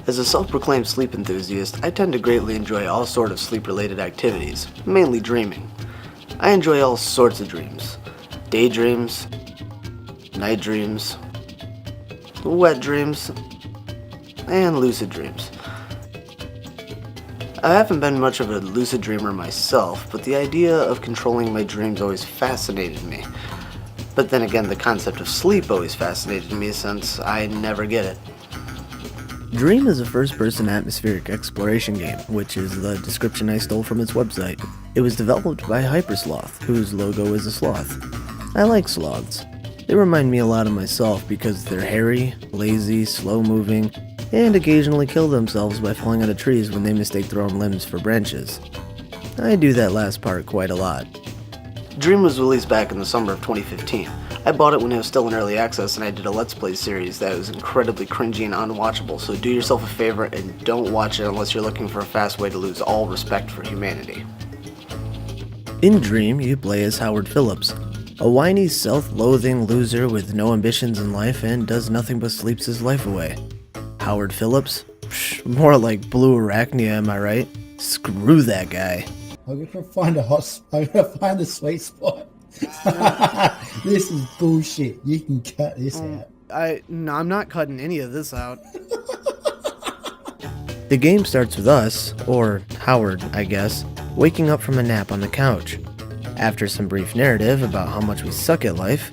As a self-proclaimed sleep enthusiast, I tend to greatly enjoy all sorts of sleep-related activities, mainly dreaming. I enjoy all sorts of dreams. Daydreams, night dreams, wet dreams, and lucid dreams. I haven't been much of a lucid dreamer myself, but the idea of controlling my dreams always fascinated me. But then again, the concept of sleep always fascinated me since I never get it. Dream is a first-person atmospheric exploration game, which is the description I stole from its website. It was developed by Hypersloth, whose logo is a sloth. I like sloths. They remind me a lot of myself because they're hairy, lazy, slow-moving, and occasionally kill themselves by falling out of trees when they mistake their own limbs for branches. I do that last part quite a lot. Dream was released back in the summer of 2015. I bought it when it was still in early access, and I did a Let's Play series that was incredibly cringy and unwatchable, so do yourself a favor and don't watch it unless you're looking for a fast way to lose all respect for humanity. In Dream, you play as Howard Phillips, a whiny, self-loathing loser with no ambitions in life and does nothing but sleeps his life away. Howard Phillips? Psh, more like blue arachnia, am I right? Screw that guy. I'm gonna find a sweet spot. This is bullshit. You can cut this out. I'm not cutting any of this out. The game starts with us, or Howard, I guess, waking up from a nap on the couch. After some brief narrative about how much we suck at life.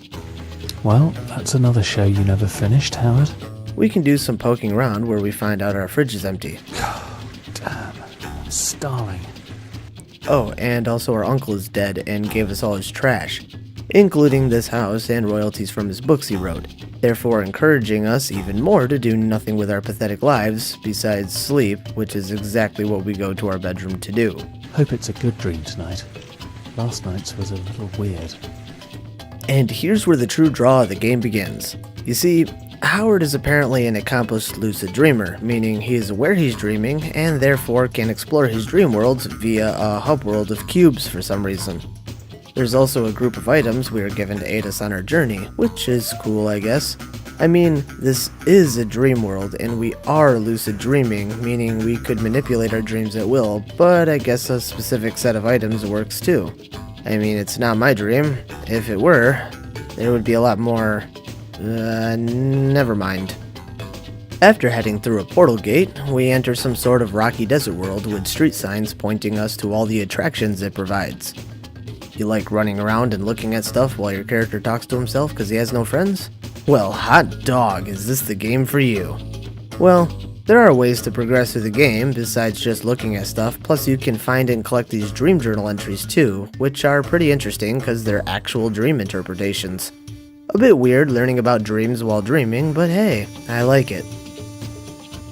Well, that's another show you never finished, Howard. We can do some poking around where we find out our fridge is empty. Damn, I'm starving. Oh, and also our uncle is dead and gave us all his trash, including this house and royalties from his books he wrote, therefore encouraging us even more to do nothing with our pathetic lives besides sleep, which is exactly what we go to our bedroom to do. Hope it's a good dream tonight. Last night's was a little weird. And here's where the true draw of the game begins. You see, Howard is apparently an accomplished lucid dreamer, meaning he is aware he's dreaming and therefore can explore his dream worlds via a hub world of cubes for some reason. There's also a group of items we are given to aid us on our journey, which is cool, I guess. I mean, this is a dream world and we are lucid dreaming, meaning we could manipulate our dreams at will, but I guess a specific set of items works too. I mean, it's not my dream. If it were, there would be a lot more... never mind. After heading through a portal gate, we enter some sort of rocky desert world with street signs pointing us to all the attractions it provides. You like running around and looking at stuff while your character talks to himself because he has no friends? Well, hot dog, is this the game for you? Well, there are ways to progress through the game besides just looking at stuff, plus you can find and collect these dream journal entries too, which are pretty interesting because they're actual dream interpretations. A bit weird learning about dreams while dreaming, but hey, I like it.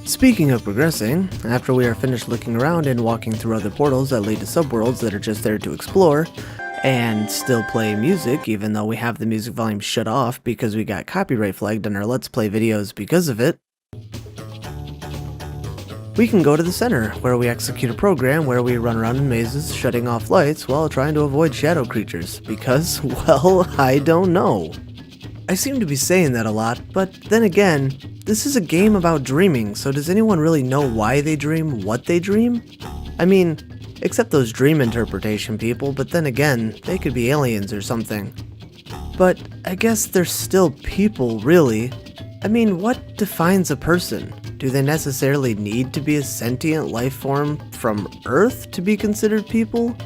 Speaking of progressing, after we are finished looking around and walking through other portals that lead to subworlds that are just there to explore, and still play music even though we have the music volume shut off because we got copyright flagged on our Let's Play videos because of it, we can go to the center, where we execute a program where we run around in mazes shutting off lights while trying to avoid shadow creatures, because, well, I don't know. I seem to be saying that a lot, but then again, this is a game about dreaming, so does anyone really know why they dream what they dream? I mean, except those dream interpretation people, but then again, they could be aliens or something. But I guess they're still people, really. I mean, what defines a person? Do they necessarily need to be a sentient life form from Earth to be considered people?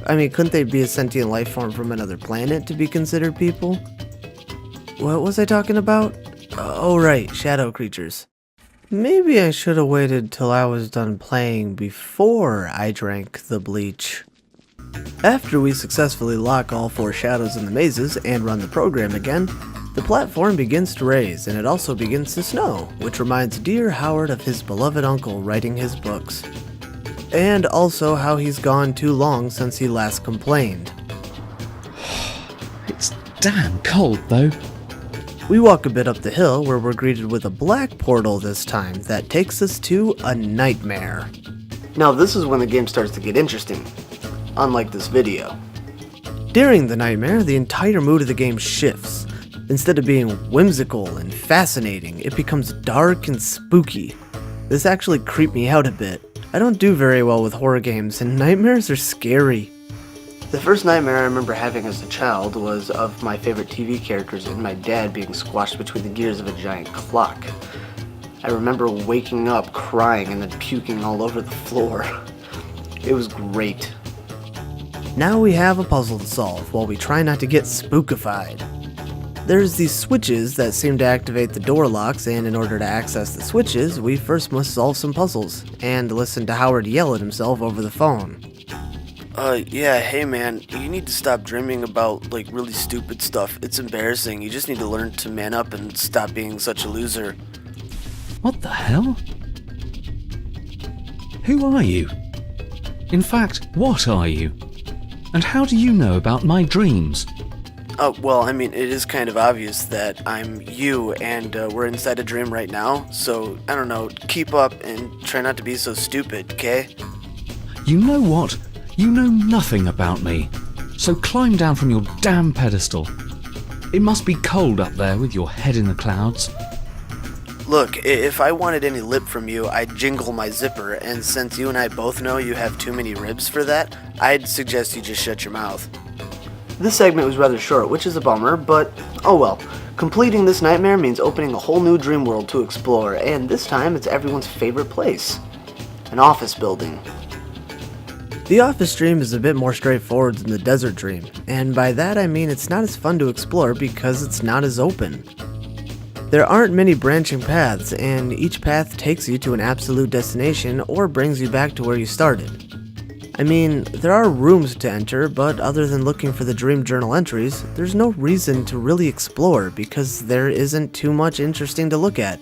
I mean, couldn't they be a sentient life form from another planet to be considered people? What was I talking about? Oh right, shadow creatures. Maybe I should have waited till I was done playing before I drank the bleach. After we successfully lock all 4 shadows in the mazes and run the program again, the platform begins to raise and it also begins to snow, which reminds dear Howard of his beloved uncle writing his books. And also how he's gone too long since he last complained. It's damn cold though. We walk a bit up the hill where we're greeted with a black portal this time that takes us to a nightmare. Now this is when the game starts to get interesting, unlike this video. During the nightmare, the entire mood of the game shifts. Instead of being whimsical and fascinating, it becomes dark and spooky. This actually creeped me out a bit. I don't do very well with horror games, and nightmares are scary. The first nightmare I remember having as a child was of my favorite TV characters and my dad being squashed between the gears of a giant clock. I remember waking up crying and then puking all over the floor. It was great. Now we have a puzzle to solve while we try not to get spookified. There's these switches that seem to activate the door locks, and in order to access the switches, we first must solve some puzzles and listen to Howard yell at himself over the phone. Yeah, hey man, you need to stop dreaming about, really stupid stuff. It's embarrassing. You just need to learn to man up and stop being such a loser. What the hell? Who are you? In fact, what are you? And how do you know about my dreams? It is kind of obvious that I'm you, and we're inside a dream right now, so, I don't know, keep up and try not to be so stupid, okay? You know what? You know nothing about me. So climb down from your damn pedestal. It must be cold up there with your head in the clouds. Look, if I wanted any lip from you, I'd jingle my zipper, and since you and I both know you have too many ribs for that, I'd suggest you just shut your mouth. This segment was rather short, which is a bummer, but oh well. Completing this nightmare means opening a whole new dream world to explore, and this time it's everyone's favorite place. An office building. The office dream is a bit more straightforward than the desert dream, and by that I mean it's not as fun to explore because it's not as open. There aren't many branching paths, and each path takes you to an absolute destination or brings you back to where you started. I mean, there are rooms to enter, but other than looking for the dream journal entries, there's no reason to really explore because there isn't too much interesting to look at.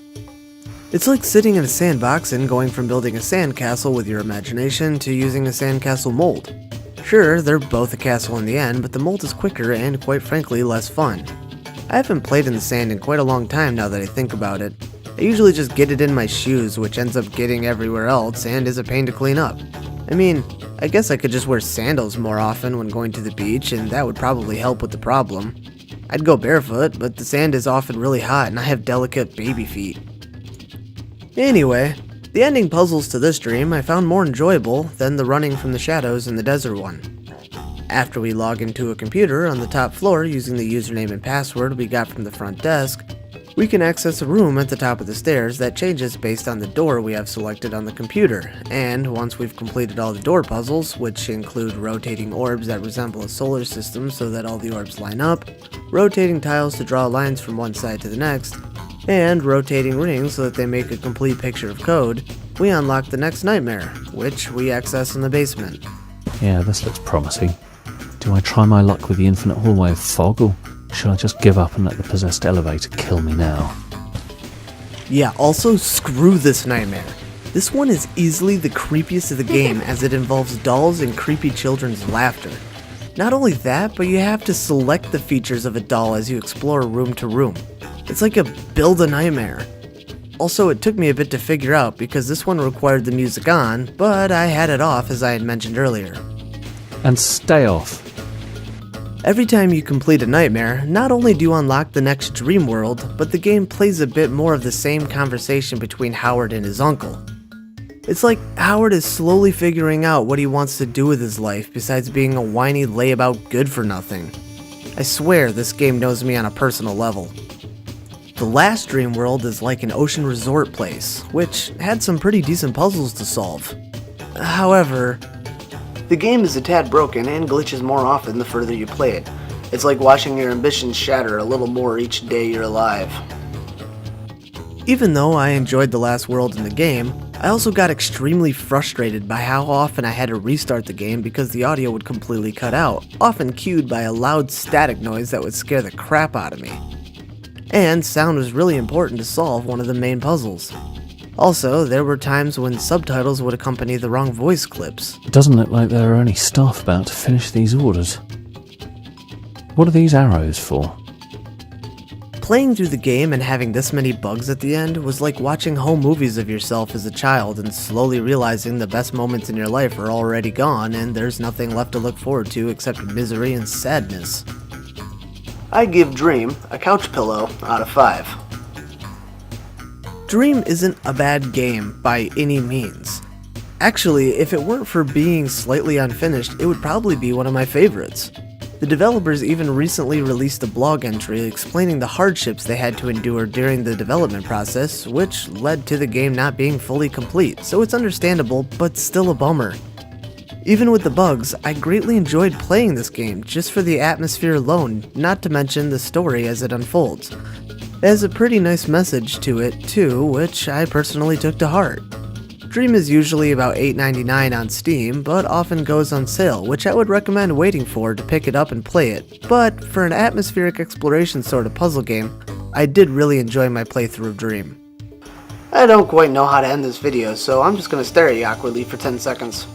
It's like sitting in a sandbox and going from building a sandcastle with your imagination to using a sandcastle mold. Sure, they're both a castle in the end, but the mold is quicker and, quite frankly, less fun. I haven't played in the sand in quite a long time now that I think about it. I usually just get it in my shoes, which ends up getting everywhere else and is a pain to clean up. I mean, I guess I could just wear sandals more often when going to the beach, and that would probably help with the problem. I'd go barefoot, but the sand is often really hot and I have delicate baby feet. Anyway, the ending puzzles to this dream I found more enjoyable than the running from the shadows in the desert one. After we log into a computer on the top floor using the username and password we got from the front desk, we can access a room at the top of the stairs that changes based on the door we have selected on the computer, and once we've completed all the door puzzles, which include rotating orbs that resemble a solar system so that all the orbs line up, rotating tiles to draw lines from one side to the next, and rotating rings so that they make a complete picture of code, we unlock the next nightmare, which we access in the basement. Yeah, this looks promising. Do I try my luck with the infinite hallway of fog, or should I just give up and let the possessed elevator kill me now? Yeah, also screw this nightmare. This one is easily the creepiest of the game as it involves dolls and creepy children's laughter. Not only that, but you have to select the features of a doll as you explore room to room. It's like a build-a-nightmare. Also, it took me a bit to figure out because this one required the music on, but I had it off as I had mentioned earlier. And stay off. Every time you complete a nightmare, not only do you unlock the next dream world, but the game plays a bit more of the same conversation between Howard and his uncle. It's like Howard is slowly figuring out what he wants to do with his life besides being a whiny layabout good-for-nothing. I swear this game knows me on a personal level. The last dream world is like an ocean resort place, which had some pretty decent puzzles to solve. However, the game is a tad broken and glitches more often the further you play it. It's like watching your ambitions shatter a little more each day you're alive. Even though I enjoyed the last world in the game, I also got extremely frustrated by how often I had to restart the game because the audio would completely cut out, often cued by a loud static noise that would scare the crap out of me. And sound was really important to solve one of the main puzzles. Also, there were times when subtitles would accompany the wrong voice clips. It doesn't look like there are any staff about to finish these orders. What are these arrows for? Playing through the game and having this many bugs at the end was like watching home movies of yourself as a child and slowly realizing the best moments in your life are already gone and there's nothing left to look forward to except misery and sadness. I give Dream a couch pillow out of 5. Dream isn't a bad game by any means. Actually, if it weren't for being slightly unfinished, it would probably be one of my favorites. The developers even recently released a blog entry explaining the hardships they had to endure during the development process, which led to the game not being fully complete, so it's understandable, but still a bummer. Even with the bugs, I greatly enjoyed playing this game just for the atmosphere alone, not to mention the story as it unfolds. It has a pretty nice message to it too, which I personally took to heart. Dream is usually about $8.99 on Steam, but often goes on sale, which I would recommend waiting for to pick it up and play it. But for an atmospheric exploration sort of puzzle game, I did really enjoy my playthrough of Dream. I don't quite know how to end this video, so I'm just going to stare at you awkwardly for 10 seconds.